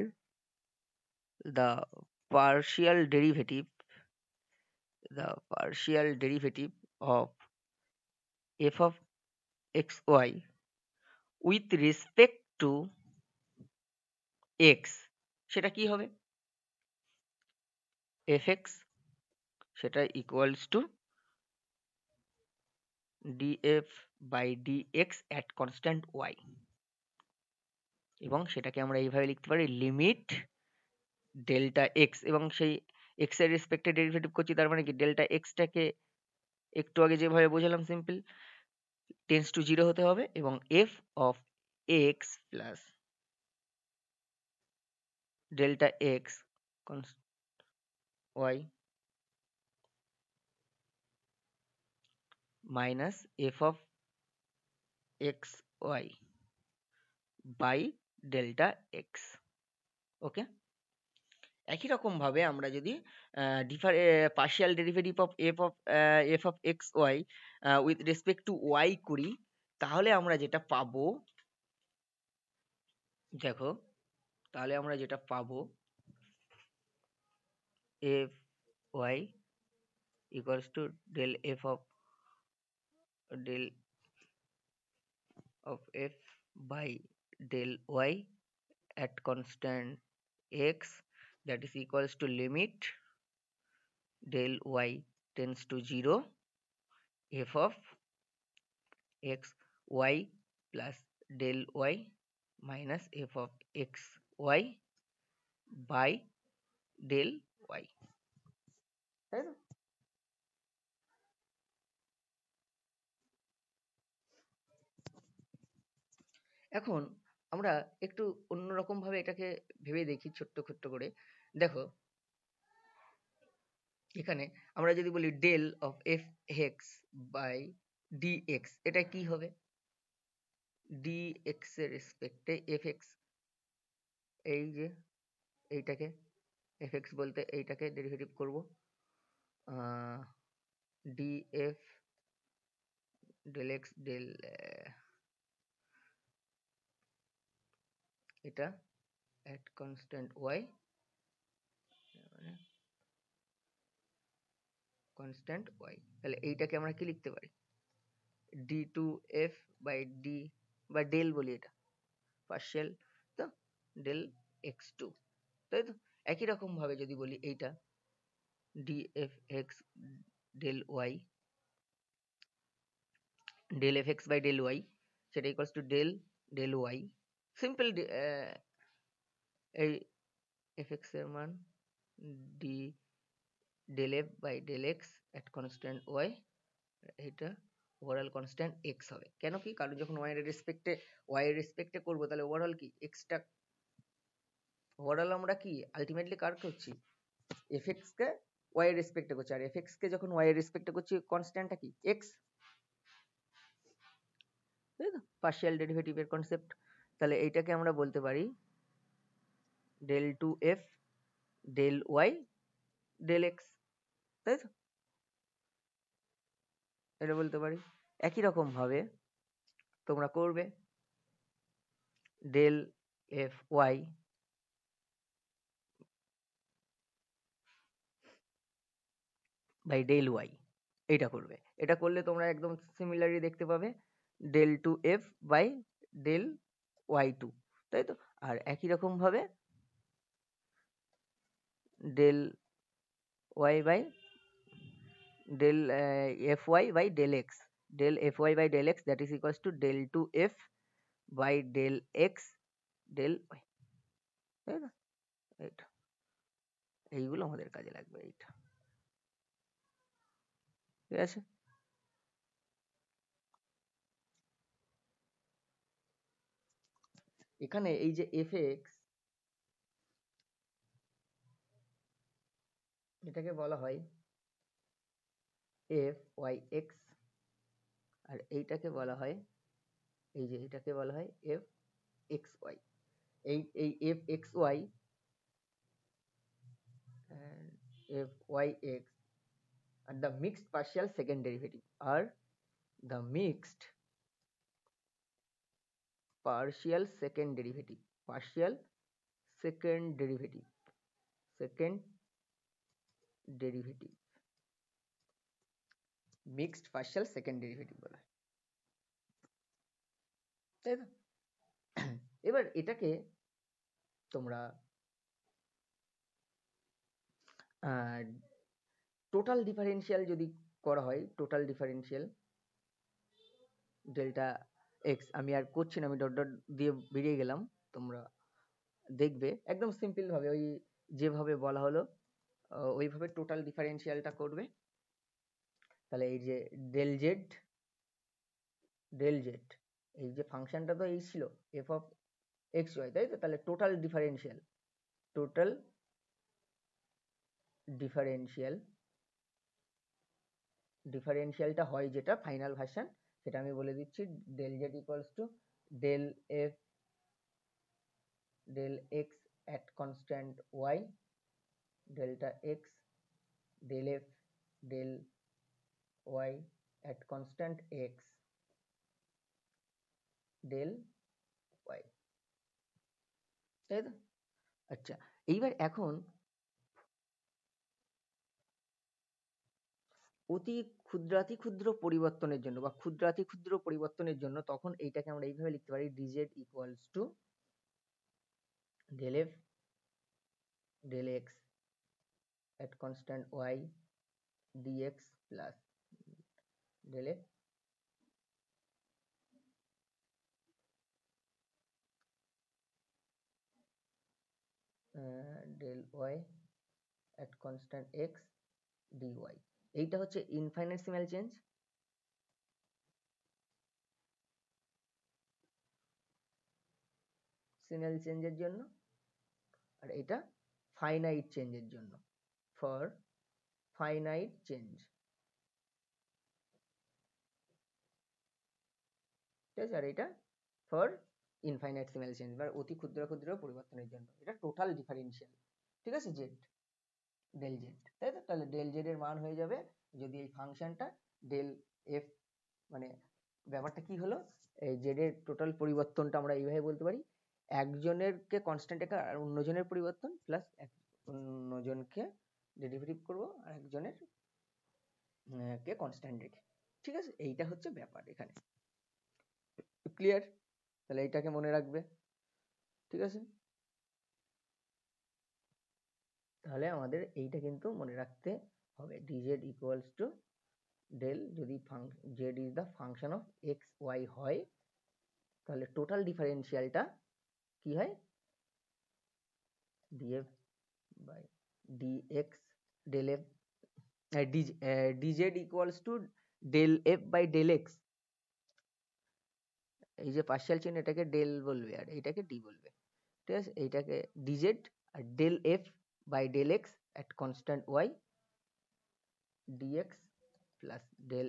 derivative of F of x y with respect to x, সেটা কি হবে? এফ এক্স, সেটা equals to df by dx at constant y, এবং সেটাকে আমরা এইভাবে লিখতে পারি লিমিট ডেল্টা এক্স, এবং সেই এক্স এর রেসপেক্টে ডেরিভেটিভ করছি, তার মানে কি ডেল্টা এক্সটাকে একটু আগে যেভাবে বোঝালাম সিম্পল টেন্স টু জিরো হতে হবে, এবং f of x plus delta x y minus f of x y by delta x. Okay, একই রকম ভাবে আমরা যদি partial derivative of F of x y with respect to y করি, তাহলে আমরা যেটা পাবো, দেখো, তাহলে আমরা যেটা পাবো f y equals to del f of f by del y at constant x, that is equals to limit del y tends to 0 f of x y plus del y minus f of x y by del y, তাই তো? এখন আমরা একটু অন্যরকম ভাবে এটাকে ভেবে দেখি, ছোট্ট ছোট্ট করে। দেখো, এখানে আমরা যদি বলি del of f x by d x, এটা কি হবে? ডি এক্স এর রেসপেক্টে এফ এক্স, এই যে এইটাকে এফ এক্স বলতে এইটাকে ডেরিভেটিভ করব, df del x del এটা at constant y মানে constant y, তাহলে এইটাকে আমরা কি লিখতে পারি, d2f বাই d বা ডেল বলি এটা পার্শিয়াল, তো ডেল x2, তাই তো। একই রকম ভাবে যদি বলি এইটা dfx del y del fx by del y, সেটা equals to del del y, simple. এই fx এর মান d del f by del x at constant y, এটা ওভারঅল কনস্ট্যান্ট x হবে। কেন কি, কারণ যখন y এর রেসপেক্টে করবো তাহলে ওভারঅল কি x টা, ওভারঅল আমরা কি আলটিমেটলি কার করছি, fx কে y এর রেসপেক্টে করছি, আর fx কে যখন y এর রেসপেক্টে করছি কনস্ট্যান্টটা কি x, তাই তো, পার্শিয়াল ডেরিভেটিভের কনসেপ্ট। তাহলে এইটাকে আমরা বলতে পারি del 2f del y del x, তাই তো, এটা বলতে পারি। একই রকম ভাবে তোমরা করবে del fy by del y, এটা করবে। এটা করলে তোমরা একদম সিমিলারলি দেখতে পাবে del 2f by del y2, তাই তো। আর একই রকম ভাবে del y by del fy by del x, del fy by del x that is equals to del 2f by del x del y, তাই না, এইটা, এইগুলো আমাদের কাজে লাগবে, এইটা ঠিক আছে। এখানে এই যে fx, এটাকে বলা হয় fyx, আর এইটাকে বলা হয়, এই যে এটাকে বলা হয় fxy। এই fxy and fyx are the mixed partial second derivative, are the mixed partial second derivative, partial second derivative, second derivative, mixed partial second derivative বলা হয়, তাই তো। এবার এটাকে তোমরা টোটাল ডিফারেন্সিয়াল যদি করা হয়, টোটাল ডিফারেন্সিয়াল ডেল্টা এক্স, আমি আর করছি না, আমি ডট ডট দিয়ে বেরিয়ে গেলাম, তোমরা দেখবে একদম সিম্পল ভাবে ওই যেভাবে বলা হলো ওইভাবে টোটাল ডিফারেন্সিয়ালটা করবে। তাহলে এই যে ডেল জেড এই যে ফাংশনটা তো এই ছিল এফ অফ এক্স ওয়াই, তাই তো। তাহলে টোটাল ডিফারেন্সিয়ালটা হয় যেটা ফাইনাল ভার্সন, সেটা আমি বলে দিচ্ছি, del z equals to del f del x at constant y delta x del f del y at constant x del y, তাই তো। আচ্ছা, এইবার এখন অতি ক্ষুদ্রাতি ক্ষুদ্র পরিবর্তনের জন্য বা ক্ষুদ্রাতি ক্ষুদ্র পরিবর্তনের জন্য তখন এইটাকে আমরা এইভাবে লিখতে পারি dz equals to del f del x at constant y dx plus del f del y at constant x dy। এইটা হচ্ছে ইনফাইনিটেসিমাল চেঞ্জ, সিনাল চেঞ্জের জন্য, আর এটা ফাইনাইট চেঞ্জের জন্য, ফর ফাইনাইট চেঞ্জ, ঠিক আছে। আর এটা ফর ইনফাইনিটেসিমাল চেঞ্জ বা অতি ক্ষুদ্র ক্ষুদ্র পরিবর্তনের জন্য, এটা টোটাল ডিফারেন্সিয়াল, ঠিক আছে, জেড। ডেল জেড, তাই তো? তাহলে ডেল জেড এর মান হয়ে যাবে যদি এই ফাংশনটা ডেল এফ, মানে ব্যাপারটা কি হলো, এই জেড এর টোটাল পরিবর্তনটা আমরা এইভাবে বলতে পারি, একজনের কে কনস্ট্যান্ট রেখে আর অন্যজনের পরিবর্তন প্লাস অন্যজনকে ডেরিভেটিভ করব আর একজনের কে কনস্ট্যান্ট রেখে। ঠিক আছে, এইটা হচ্ছে ব্যাপার এখানে। ক্লিয়ার? তাহলে এইটাকে মনে রাখবে। ঠিক আছে, তাহলে আমাদের এইটা কিন্তু মনে রাখতে হবে, dz ইকুয়ালস টু ডেল, যদি z is the function of x y হয়, তাহলে টোটাল ডিফারেন্সিয়ালটা কি হয়, df by dx del f, dz equals to del f by del x, এই যে পার্শিয়াল চিহ্ন এটাকে ডেল বলবে আর এইটাকে ডি বলবে। ঠিক আছে, এইটাকে dz আর del f by del x at constant y dx plus del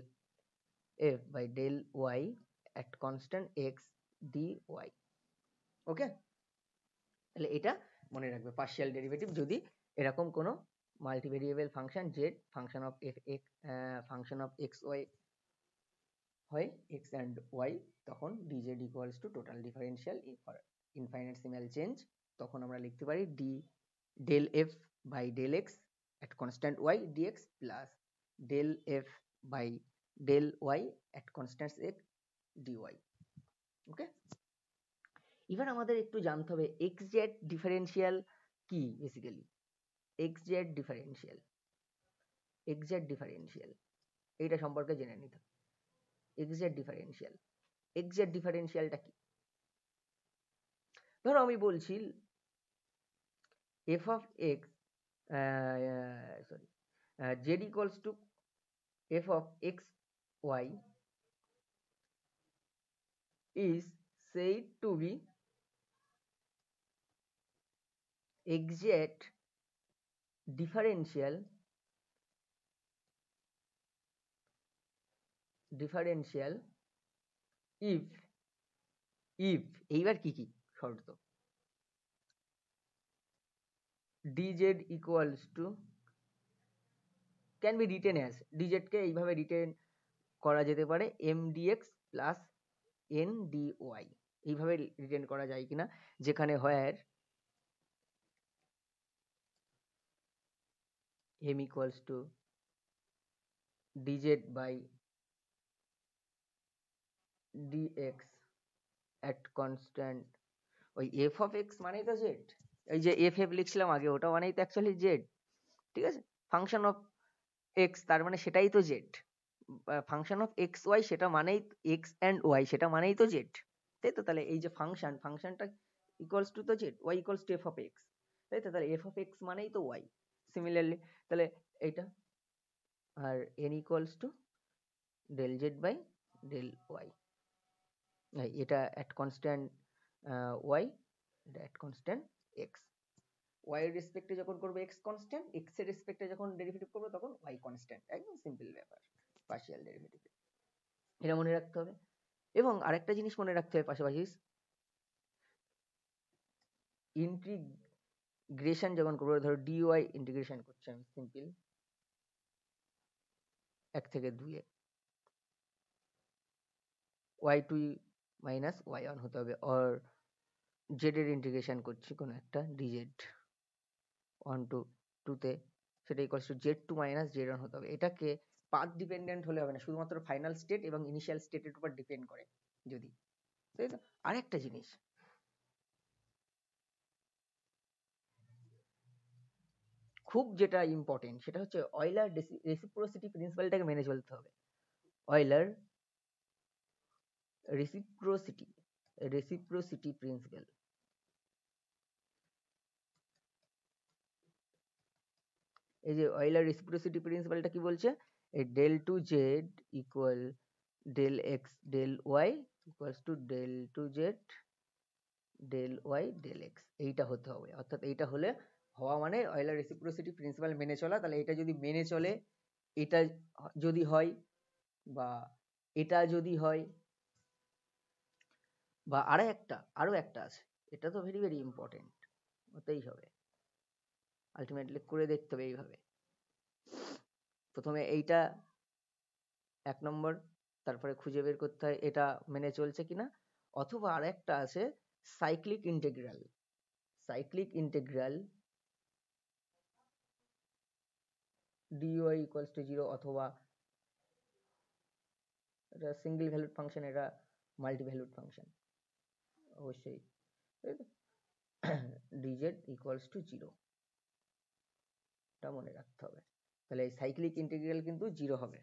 f by del y at constant x dy। Okay, তাহলে এটা মনে রাখবে, পার্শিয়াল ডেরিভেটিভ যদি এরকম কোনো multivariable function z function of f x, function of x y হয়, x and y, তখন dz equals to total differential for infinitesimal change, তখন আমরা লিখতে পারি del f by del x at constant y dx plus del f by del y at constant x dy। ওকে, এবার আমাদের একটু জানতে হবে xz ডিফারেন্সিয়াল কি, basically xz differential, xz differential এইটা সম্পর্কে জেনে নিতে হবে। xz ডিফারেন্সিয়াল, xz ডিফারেন্সিয়ালটা কি? ধরো আমি বলছি f of x, sorry, z equals to f of x y is said to be exact differential if এইবার কি কি শর্ত, dz equals to can be written as, dz কে এইভাবে রিটেন করা যেতে পারে mdx plus ndy, এইভাবে রিটেন করা যায় কিনা, যেখানে where m equals to dz by dx at constant, ওই f of x মানেই তো z, এই যে f লিখছিলাম আগে ওটা মানেই তো অ্যাকচুয়ালি z। ঠিক আছে, ফাংশন অফ x তার মানে সেটাই তো z, function of x y সেটা মানেই এক্স অ্যান্ড ওয়াই সেটা মানেই তো জেড, তাই তো? তাহলে এই যে ফাংশনটা ইকুয়ালস টু তো z, y equals to f of x, তাই তো? তাহলে এফ অফ এক্স মানেই তো ওয়াই, সিমিলারলি তাহলে এইটা, আর N equals to del Z by del Y, এটা অ্যাট কনস্ট্যান্ট ওয়াই, এটা অ্যাট কনস্ট্যান্ট এক্স, ওয়াই এর রেসপেক্টে যখন করবে এক্স কনস্ট্যান্ট, এক্স এর রেসপেক্টে যখন ডেরিভেটিভ করবে তখন ওয়াই কনস্ট্যান্ট, একদম সিম্পল ব্যাপার পার্শিয়াল ডেরিভেটিভ, এটা মনে রাখতে হবে। এবং আরেকটা জিনিস মনে রাখতে হবে পাশাপাশি, ইন্টিগ্রেশন যখন করবো, ধরো ডিওয়াই ইন্টিগ্রেশন করছি আমি সিম্পল 1 থেকে 2 এ, y2 মাইনাস y1 হতে হবে, আর জেড এর ইন্টিগ্রেশন করছি কোনো একটা dz 1 to 2 তে, সেটা equals two z2 minus z1 হতে হবে। এটাকে পাথ ডিপেন্ডেন্ট হলে হবে না, শুধুমাত্র ফাইনাল স্টেট এবং ইনিশিয়াল স্টেটের উপর ডিপেন্ড করে যদি, তাই তো? আরেকটা জিনিস খুব যেটা ইম্পর্টেন্ট সেটা হচ্ছে অয়লার রেসিপ্রোসিটি প্রিন্সিপালটাকে মেনে চলতে হবে। অয়লার রেসিপ্রোসিটি প্রিন্সিপাল, এই যে অয়লার রেসিপ্রোসিটি প্রিন্সিপালটা কি বলছে, এই del two z equal del x del y equals to del two z del y del x, এইটা হতে হবে। অর্থাৎ এইটা হলে হওয়া মানে অয়লার রেসিপ্রোসিটি প্রিন্সিপাল মেনে চলা, তাহলে এটা যদি মেনে চলে, এটা যদি হয়, বা এটা যদি হয়, বা আরো একটা আছে, এটা তো ভেরি ভেরি ইম্পর্টেন্ট, হতেই হবে। আলটিমেটলি করে দেখতে হবে এইভাবে। প্রথমে এইটা 1 নম্বর, তারপরে খুঁজে বের করতে হয় এটা মেনে চলছে কিনা, অথবা আরেকটা আছে cyclic integral. Cyclic integral dy equals to 0, অথবা এটা সিঙ্গেল ভ্যালুড ফাংশন, এটা মাল্টি ভ্যালুড ফাংশন অবশ্যই, তাই তো? dz equals to 0, এটা মনে রাখতে হবে। তাহলে এই সাইক্লিক ইন্টিগ্রাল কিন্তু 0 হবে।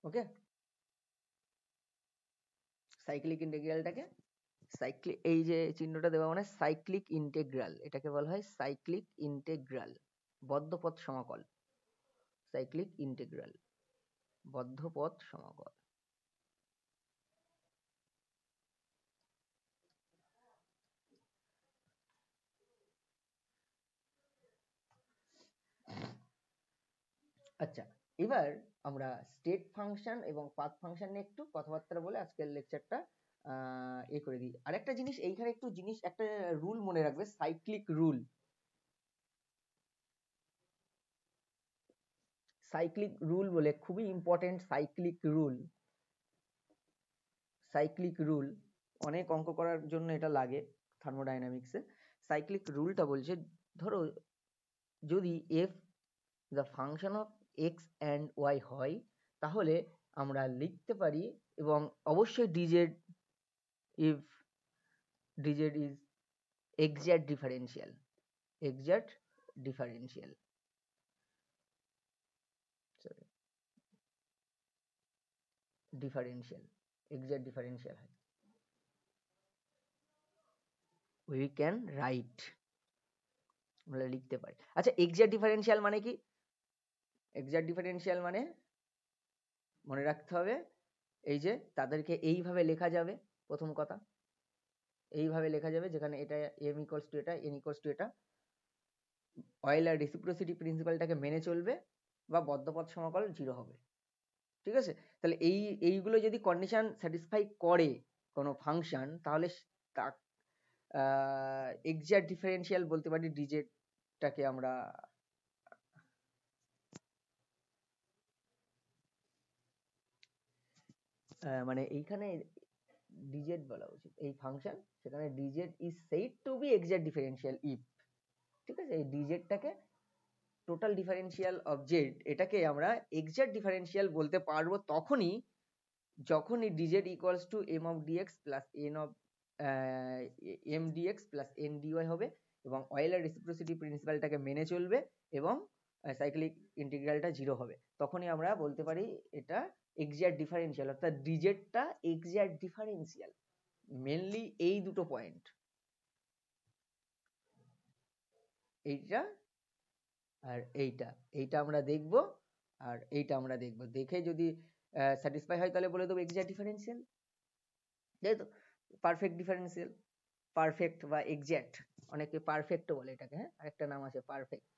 ওকে, সাইক্লিক ইন্টিগ্রালটাকে এই যে চিহ্নটা দেওয়া মানে সাইক্লিক ইন্টিগ্রাল, এটাকে বলা হয় সাইক্লিক ইন্টিগ্রাল, বদ্ধপথ সমাকল। সাইক্লিক ইন্টিগ্রাল, বদ্ধপথ সমাকল। আচ্ছা, এবার আমরা স্টেট ফাংশন এবং পাথ ফাংশন নিয়ে একটু কথাবার্তা বলে আজকের লেকচারটা করে দিই। আরেকটা জিনিস এইখানে একটু একটা রুল মনে রাখবে, সাইক্লিক রুল। সাইক্লিক রুল বলে খুবই important cyclic rule. Cyclic rule অনেক অঙ্ক করার জন্য এটা লাগে থার্মোডাইনামিক্সে। সাইক্লিক রুলটা বলছে, ধরো যদি f the function of x and y হয়, তাহলে আমরা লিখতে পারি, এবং অবশ্যই dz if dz is exact differential, exact differential, sorry, differential, exact differential হয়, we can write, আমরা লিখতে পারি। আচ্ছা, exact differential মানে কি? exact differential মানে মনে রাখতে হবে এই যে তাদেরকে এইভাবে লেখা যাবে, প্রথম কথা এইভাবে লেখা যাবে, যেখানে এটা m equals to এটা, n equals to এটা, অয়েলার রেসিপ্রোসিটি প্রিন্সিপালটাকে মেনে চলবে, বা বদ্ধপথ সমাকল 0 হবে। ঠিক আছে, তাহলে এইগুলো যদি কন্ডিশন স্যাটিসফাই করে কোনো ফাংশন, তাহলে তা এক্সাক্ট ডিফারেন্সিয়াল বলতে পারি ডিজেটাকে আমরা। মানে এইখানে ডিজেট বলা উচিত এই ফাংশন, সেখানে d Z is said to be exact differential if. ঠিক আছে, এই ডিজেটটাকে টোটাল ডিফারেন্সিয়াল অফ জেড, এটাকে আমরা এক্সাক্ট ডিফারেন্সিয়াল বলতে পারবো তখনই যখনই dz equals to m of dx plus n of m dx plus n dy হবে, এবং অয়েলার রেসিপ্রোসিটি প্রিন্সিপালটাকে মেনে চলবে, এবং সাইক্লিক ইন্টিগ্রালটা 0 হবে, তখনই আমরা বলতে পারি এটা এক্সাক্ট ডিফারেন্সিয়াল, অর্থাৎ ডিজেটটা এক্সাক্ট ডিফারেন্সিয়াল। মেনলি এই দুটো পয়েন্ট, এইটা আর এইটা আমরা দেখব, আর এইটা আমরা দেখব, দেখে যদি স্যাটিসফাই হয় তাহলে বলে দেবো এক্সাক্ট ডিফারেন্সিয়াল, তাই তো? পারফেক্ট ডিফারেন্সিয়াল, পারফেক্ট বা এক্সাক্ট, অনেকে পারফেক্টও বলে এটাকে, হ্যাঁ, আরেকটা নাম আছে perfect,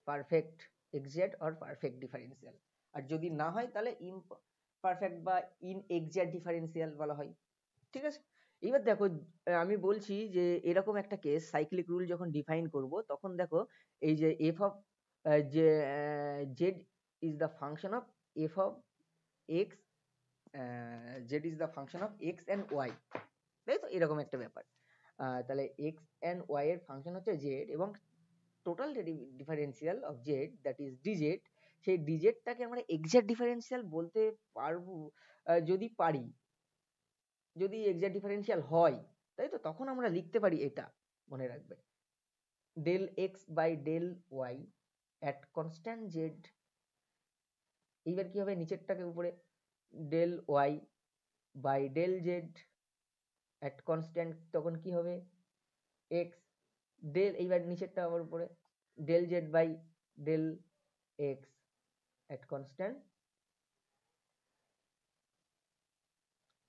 perfect exact or perfect differential. আর যদি না হয় তাহলে ইমপারফেক্ট বা ইনএক্সাক্ট ডিফারেন্সিয়াল বলা হয়। ঠিক আছে, এবার দেখো আমি বলছি যে এরকম একটা কেস, সাইক্লিক রুল যখন ডিফাইন করব, তখন দেখো এই যে এফ অফ যে Z is the function of F of X, Z is the function of x and Y, তাই তো? এরকম একটা ব্যাপার। তাহলে এক্স অ্যান্ড ওয়াই এর ফাংশন হচ্ছে জেড, এবং total differential of Z that is d Z, সেই ডিজেডটাকে আমরা এক্সাক্ট ডিফারেন্সিয়াল বলতে পারবো যদি পারি, যদি এক্সাক্ট ডিফারেন্সিয়াল হয়, তাই তো? তখন আমরা লিখতে পারি এটা, মনে রাখবে, del x by del y at constant z. এইবার কি হবে, নিচেরটাকে উপরে, del y by del z at constant, তখন কি হবে, এক্স ডেল, এইবার নিচেরটা আবার উপরে, del Z by del x at constant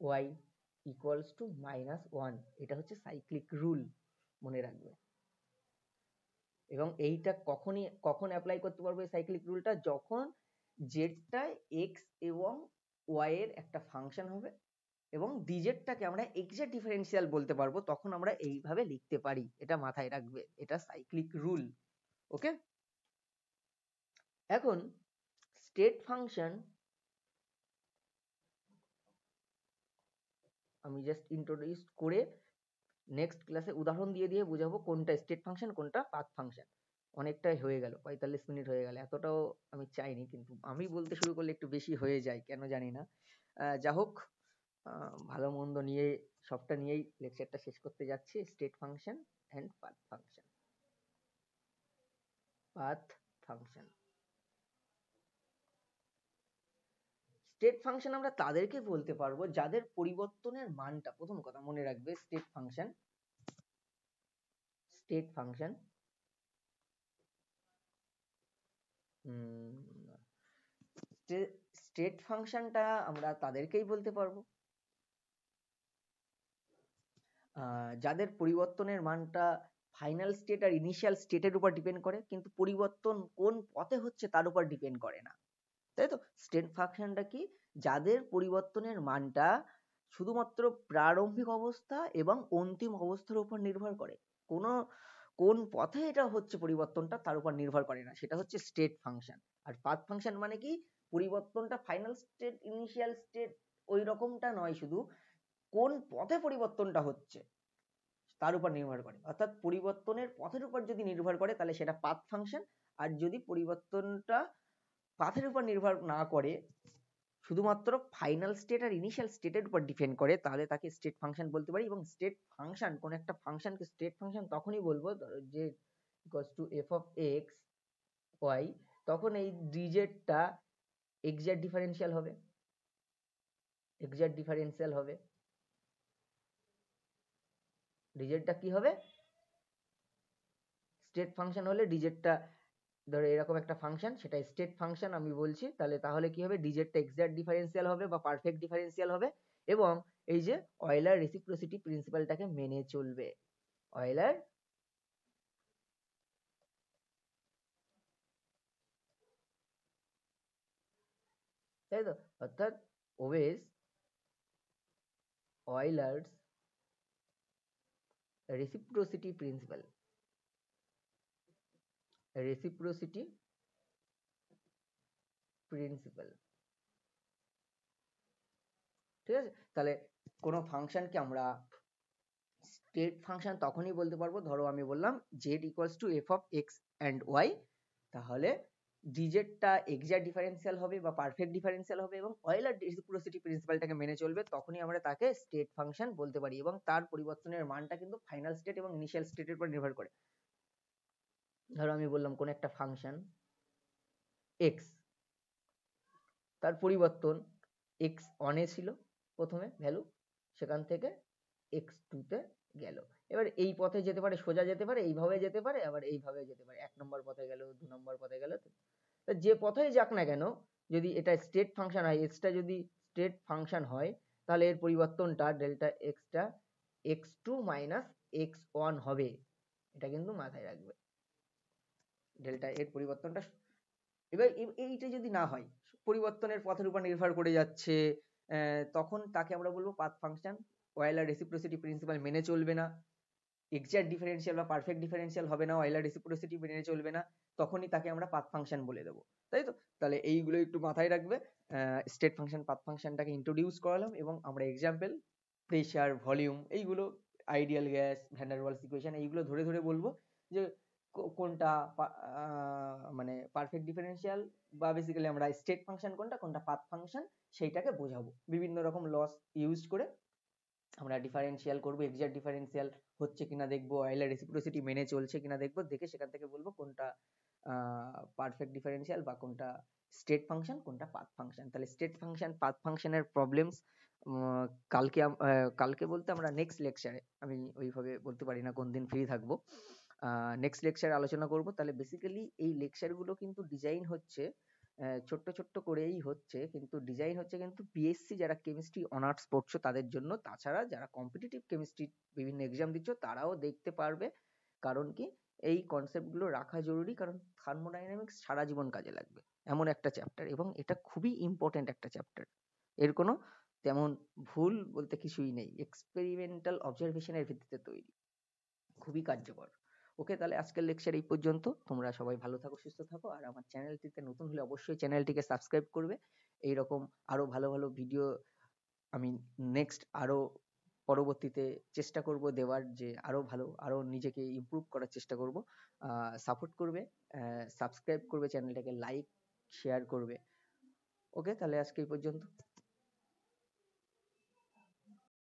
y equals to -1। এটা হচ্ছে সাইক্লিক রুল, মনে রাখবে। এবং এইটা কখন অ্যাপ্লাই করতে পারবো এই সাইক্লিক রুলটা, যখন জেডটা এক্স এবং ওয়াই এর একটা ফাংশন হবে, এবং ডিজেটটাকে আমরা এক্সাক্ট ডিফারেন্সিয়াল বলতে পারবো, তখন আমরা এইভাবে লিখতে পারি। এটা মাথায় রাখবে, এটা সাইক্লিক রুল। ওকে, এখন স্টেট ফাংশন আমি জাস্ট ইন্ট্রোডিউস করে নেক্সট ক্লাসে উদাহরণ দিয়ে দিয়ে বোঝাবো কোনটা স্টেট ফাংশন কোনটা পাথ ফাংশন। অনেকটাই হয়ে গেল, 45 মিনিট হয়ে গেল, এতটাও আমি চাইনি, কিন্তু আমি বলতে শুরু করলে একটু বেশি হয়ে যায় কেন জানি না। যা হোক, ভালো মন্দ নিয়ে সবটা নিয়েই লেকচারটা শেষ করতে যাচ্ছি। State function and path function. Path function, state function আমরা তাদেরকে বলতে পারবো যাদের পরিবর্তনের মানটা, প্রথম কথা মনে রাখবে, স্টেট ফাংশন স্টেট ফাংশনটা আমরা তাদেরকেই বলতে পারবো যাদের পরিবর্তনের মানটা ফাইনাল স্টেট আর ইনিশিয়াল স্টেটের উপর ডিপেন্ড করে, কিন্তু পরিবর্তন কোন পথে হচ্ছে তার উপর ডিপেন্ড করে না। তাই তো, স্টেট ফাংশনটা কি, যাদের পরিবর্তনের মানটা শুধুমাত্র প্রারম্ভিক অবস্থা এবং অন্তিম অবস্থার উপর নির্ভর করে, কোন পথে এটা হচ্ছে পরিবর্তনটা তার উপর নির্ভর করে না, সেটা হচ্ছে স্টেট ফাংশন। আর পাথ ফাংশন মানে কি, পরিবর্তনটা ফাইনাল স্টেট ইনিশিয়াল স্টেট ওই রকমটা নয়, শুধু কোন পথে পরিবর্তনটা হচ্ছে তার উপর নির্ভর করে। অর্থাৎ পরিবর্তনের পথের উপর যদি নির্ভর করে তাহলে সেটা পাথ ফাংশন, আর যদি পরিবর্তনটা পাথের উপর নির্ভর না করে, শুধুমাত্র ফাইনাল স্টেট আর ইনিশিয়াল স্টেটের উপর ডিপেন্ড করে, তাহলে তাকে স্টেট ফাংশন বলতে পারি। এবং স্টেট ফাংশন, কোন একটা ফাংশনকে স্টেট ফাংশন তখনই বলবো যে equals to f of x y, তখন এই ডিজেটটা এক্সাক্ট ডিফারেন্সিয়াল হবে, ডিজেটটা কি হবে, স্টেট ফাংশন হলে ডিজেটটা, ধরো এরকম একটা ফাংশন, সেটা স্টেট ফাংশন আমি বলছি, তাহলে কি হবে, ডিজেটটা এক্সাক্ট ডিফারেন্সিয়াল হবে বা পারফেক্ট ডিফারেন্সিয়াল হবে, এবং এই যে অয়লার রেসিপ্রোসিটি প্রিন্সিপালটাকে মেনে চলবে। অয়লার তাই তো, অর্থাৎ ওয়েজ অয়লার্স রেসিপ্রোসিটি প্রিন্সিপাল, ঠিক আছে। তাহলে কোনো ফাংশনকে আমরা স্টেট ফাংশন তখনই বলতে পারবো, ধরো আমি বললাম z equals to f of x and y, তাহলে ডিজেটটা এক্সাক্ট ডিফারেন্সিয়াল হবে বা পারফেক্ট ডিফারেন্সিয়াল হবে এবং অয়লার রেসিপ্রোসিটি প্রিন্সিপালটাকে মেনে চলবে, তখনই আমরা তাকে স্টেট ফাংশন বলতে পারি। এবং তার পরিবর্তনের মানটা কিন্তু ফাইনাল স্টেট এবং ইনিশিয়াল স্টেটের উপর নির্ভর করে। ধরো আমি বললাম কোন একটা ফাংশন x, তার পরিবর্তন x1 এ ছিল প্রথমে ভ্যালু, সেখান থেকে x2 তে গেল। এবার এই পথে যেতে পারে, সোজা যেতে পারে, এইভাবে যেতে পারে, আবার এইভাবে যেতে পারে, 1 নম্বর পথে গেল, 2 নম্বর পথে গেল। যে পথেই যাক না কেন, যদি এটা স্টেট ফাংশন হয়, এক্সটা যদি স্টেট ফাংশন হয়, তাহলে এর পরিবর্তনটা delta extra x2 minus x1 হবে, এটা কিন্তু মাথায় রাখবে। ডেল্টা এর পরিবর্তনটা, এবার এইটা যদি না হয়, পরিবর্তনের পথের উপর নির্ভর করে যাচ্ছে, তখন তাকে আমরা বলবো path function. Euler reciprocity principal মেনে চলবে না, এক্সাক্ট ডিফারেন্সিয়াল বা পারফেক্ট ডিফারেন্সিয়াল হবে না, অয়লার রেসিপ্রোসিটি মেনে চলবে না, তখনই তাকে আমরা পাথ ফাংশন বলে দেবো। তাই তো, তাহলে এইগুলো একটু মাথায় রাখবে। স্টেট ফাংশন পাথ ফাংশনটাকে ইন্ট্রোডিউস করালাম, এবং আমরা এক্সাম্পল প্রেসার, ভলিউম, এইগুলো ideal gas, van der Waals equation, এইগুলো ধরে ধরে বলবো যে কোনটা মানে পারফেক্ট ডিফারেন্সিয়াল বা বেসিক্যালি আমরা স্টেট ফাংশন কোনটা পাথ ফাংশন, সেইটাকে বোঝাবো বিভিন্ন রকম লস ইউজ করে। আমরা ডিফারেন্সিয়াল করবো, এক্সাক্ট ডিফারেন্সিয়াল হচ্ছে কিনা দেখবো, অয়লার রেসিপ্রোসিটি মেনে চলছে কিনা দেখবো, দেখে সেখান থেকে বলবো কোনটা পারফেক্ট ডিফারেন্সিয়াল বা কোনটা স্টেট ফাংশন কোনটা পাথ ফাংশন। তাহলে স্টেট ফাংশন পাথ ফাংশনের প্রবলেমস কালকে বলতে আমরা নেক্সট লেকচারে, আমি ওইভাবে বলতে পারি না কোন দিন ফ্রি থাকবো, নেক্সট লেকচারে আলোচনা করব। তাহলে বেসিক্যালি এই লেকচারগুলো কিন্তু ডিজাইন হচ্ছে ছোট্ট ছোট্ট করেই হচ্ছে, কিন্তু ডিজাইন হচ্ছে কিন্তু বিএসসি যারা কেমিস্ট্রি অনার্স পড়ছো তাদের জন্য, তাছাড়া যারা কম্পিটিটিভ কেমিস্ট্রি বিভিন্ন এক্সাম দিচ্ছ তারাও দেখতে পারবে। কারণ কি, এই কনসেপ্টগুলো রাখা জরুরি, কারণ থার্মোডাইনামিক্স সারা জীবন কাজে লাগবে এমন একটা চ্যাপ্টার, এবং এটা খুবই ইম্পর্টেন্ট একটা চ্যাপ্টার, এর কোনো তেমন ভুল বলতে কিছুই নেই, এক্সপেরিমেন্টাল অবজারভেশনের ভিত্তিতে তৈরি, খুবই কার্যকর। ওকে, তাহলে আজকের লেকচার এই পর্যন্ত। তোমরা সবাই ভালো থাকো, সুস্থ থাকো, আর আমার চ্যানেলটিতে নতুন হলে অবশ্যই চ্যানেলটিকে সাবস্ক্রাইব করবে। এইরকম আরো ভালো ভালো ভিডিও আমি নেক্সট আরো পরবর্তীতে চেষ্টা করব দেওয়ার, যে আরো ভালো, আরো নিজেকে ইমপ্রুভ করার চেষ্টা করব। সাপোর্ট করবে, সাবস্ক্রাইব করবে চ্যানেলটাকে, লাইক শেয়ার করবে। ওকে, তাহলে আজকে এই পর্যন্ত।